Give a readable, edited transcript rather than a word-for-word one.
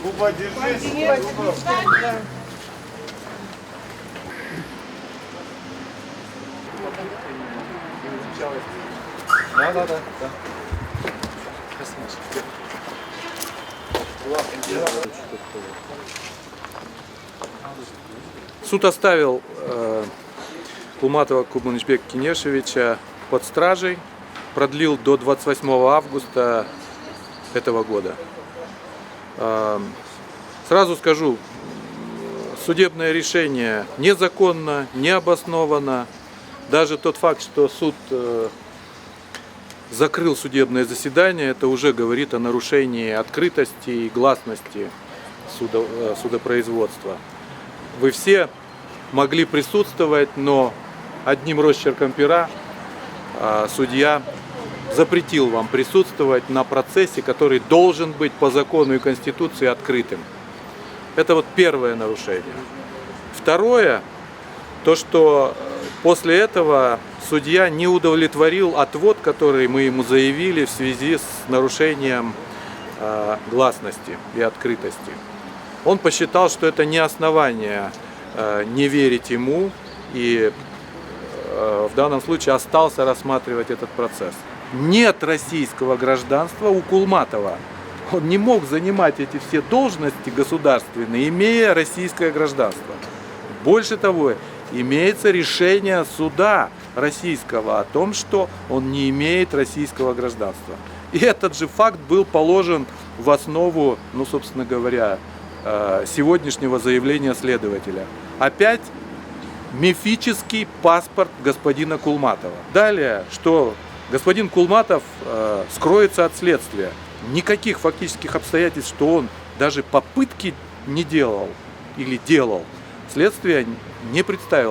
Буба, держись. Да. Суд оставил Кулматова Кубанычбека Кенешевича под стражей, продлил до 28 августа этого года. Сразу скажу, судебное решение незаконно, необоснованно. Даже тот факт, что суд закрыл судебное заседание, это уже говорит о нарушении открытости и гласности судопроизводства. Вы все могли присутствовать, но одним росчерком пера судья запретил вам присутствовать на процессе, который должен быть по закону и Конституции открытым. Это вот первое нарушение. Второе, то, что после этого судья не удовлетворил отвод, который мы ему заявили в связи с нарушением гласности и открытости. Он посчитал, что это не основание не верить ему, и в данном случае остался рассматривать этот процесс. Нет российского гражданства у Кулматова. Он не мог занимать эти все должности государственные, имея российское гражданство. Больше того, имеется решение суда российского о том, что он не имеет российского гражданства. И этот же факт был положен в основу, собственно говоря, сегодняшнего заявления следователя. Опять мифический паспорт господина Кулматова. Далее, что господин Кулматов скроется от следствия. Никаких фактических обстоятельств, что он даже попытки не делал или делал, следствие не представило.